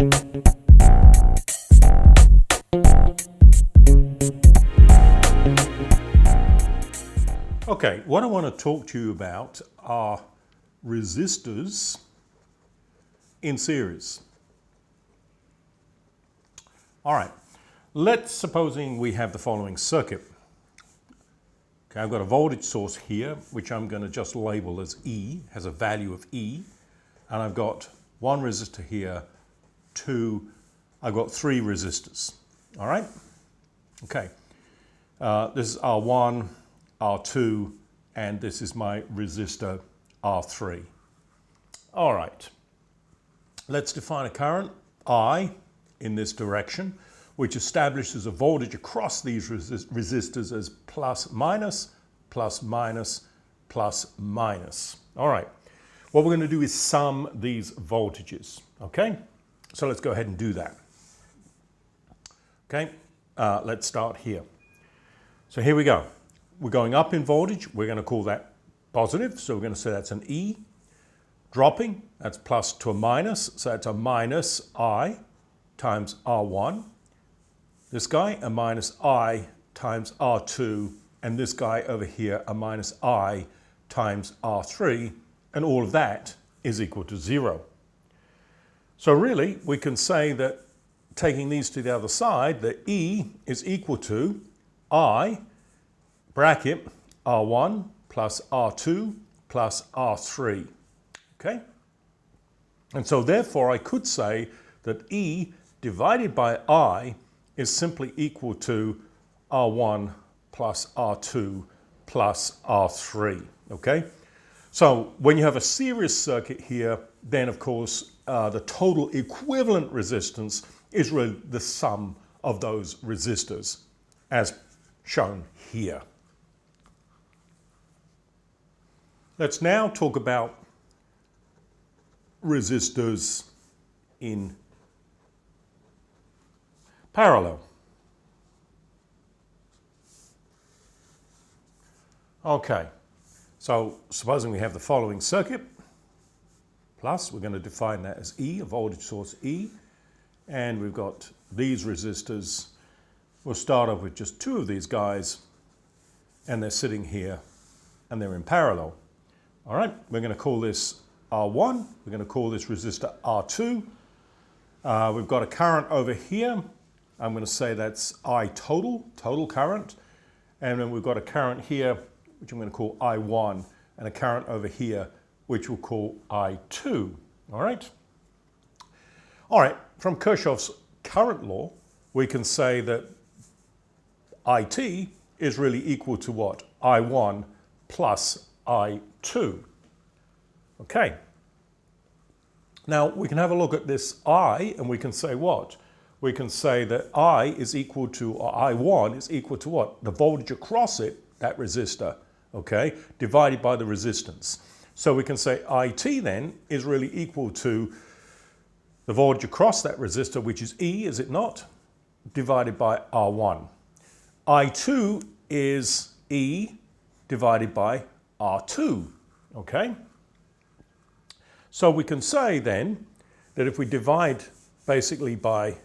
Okay, what I want to talk to you about are resistors in series. All right, supposing we have the following circuit. Okay, I've got a voltage source here, which I'm going to just label as E, has a value of E, and I've got one resistor here, I've got three resistors. All right, okay, this is R1, R2, and this is my resistor R3. All right, let's define a current I in this direction, which establishes a voltage across these resistors as plus minus, plus minus, plus minus. All right, what we're going to do is sum these voltages, okay? So let's go ahead and do that. Okay, let's start here. So here we go. We're going up in voltage, we're going to call that positive, so we're going to say that's an E. Dropping, that's plus to a minus, so that's a minus I times R1. This guy, a minus I times R2, and this guy over here, a minus I times R3, and all of that is equal to 0. So really, we can say that taking these to the other side, that E is equal to I bracket R1 plus R2 plus R3, okay? And so therefore I could say that E divided by I is simply equal to R1 plus R2 plus R3, okay? So when you have a series circuit here, then of course the total equivalent resistance is really the sum of those resistors as shown here. Let's now talk about resistors in parallel. Okay, so supposing we have the following circuit, plus we're going to define that as E, a voltage source E, and we've got these resistors. We'll start off with just two of these guys, and they're sitting here, and they're in parallel. All right, we're going to call this R1, we're going to call this resistor R2. We've got a current over here. I'm going to say that's I total current. And then we've got a current here, which I'm going to call I1, and a current over here, which we'll call I2. All right? All right, from Kirchhoff's current law, we can say that IT is really equal to what? I1 plus I2. Okay. Now we can have a look at this I, and we can say what? We can say that I is equal to, or I1 is equal to what? The voltage across it, that resistor, okay, divided by the resistance. So we can say IT then is really equal to the voltage across that resistor, which is E, is it not? Divided by R1. I2 is E divided by R2, okay? So we can say then that if we divide basically by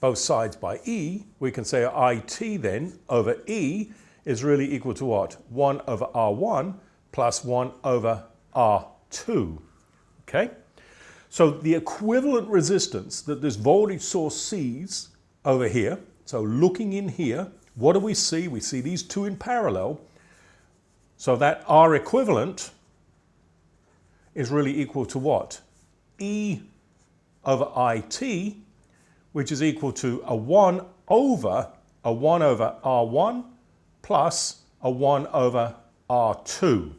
both sides by E, we can say IT then over E is really equal to what? 1 over R1 plus 1 over R2, okay? So the equivalent resistance that this voltage source sees over here, so looking in here, what do we see? We see these two in parallel. So that R equivalent is really equal to what? E over IT, which is equal to a 1 over R1 plus a 1 over R2.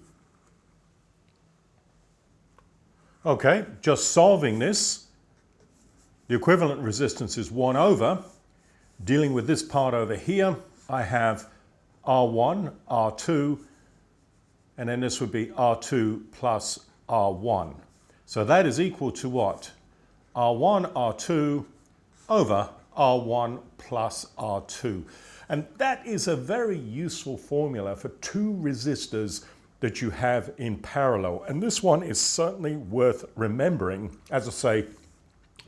Okay, just solving this, the equivalent resistance is 1 over. Dealing with this part over here, I have R1, R2, and then this would be R2 plus R1. So that is equal to what? R1, R2 over R1 plus R2. And that is a very useful formula for two resistors that you have in parallel. And this one is certainly worth remembering, as I say,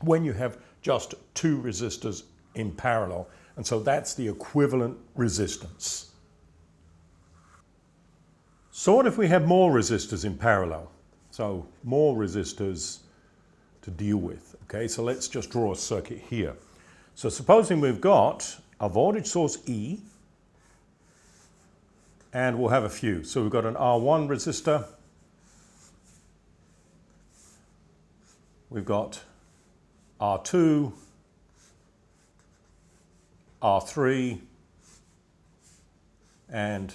when you have just two resistors in parallel. And so that's the equivalent resistance. So what if we have more resistors in parallel? So more resistors to deal with. Okay, so let's just draw a circuit here. So supposing we've got a voltage source E, and we'll have a few. So we've got an R1 resistor, we've got R2, R3, and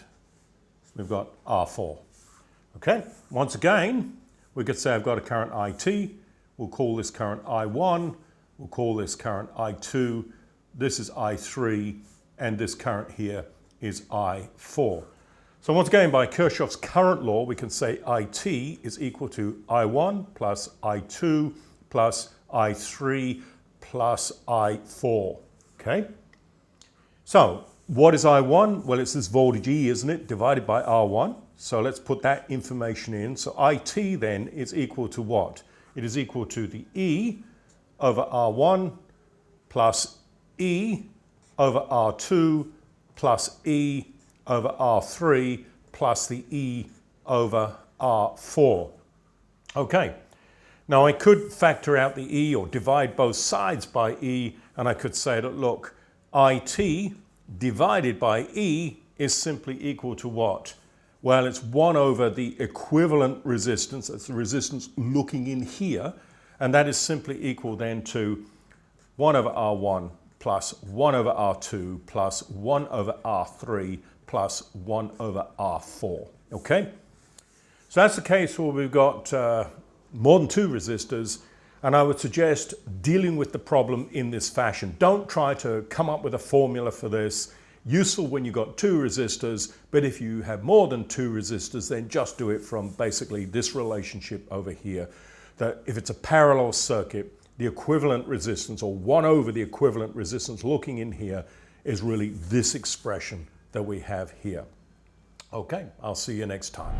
we've got R4. Okay, once again, we could say I've got a current IT, we'll call this current I1, we'll call this current I2, this is I3, and this current here is I4. So once again, by Kirchhoff's current law, we can say IT is equal to I1 plus I2 plus I3 plus I4, okay? So what is I1? Well, it's this voltage E, isn't it, divided by R1. So let's put that information in. So IT then is equal to what? It is equal to the E over R1 plus E over R2 plus E over R3 plus the E over R4. Okay, now I could factor out the E or divide both sides by E, and I could say that, look, IT divided by E is simply equal to what? Well, it's 1 over the equivalent resistance, that's the resistance looking in here, and that is simply equal then to 1 over R1 plus 1 over R2 plus 1 over R3 plus 1 over R4, okay? So that's the case where we've got more than two resistors, and I would suggest dealing with the problem in this fashion. Don't try to come up with a formula for this. Useful when you've got two resistors, but if you have more than two resistors, then just do it from basically this relationship over here, that if it's a parallel circuit, the equivalent resistance, or 1 over the equivalent resistance looking in here, is really this expression that we have here. Okay, I'll see you next time.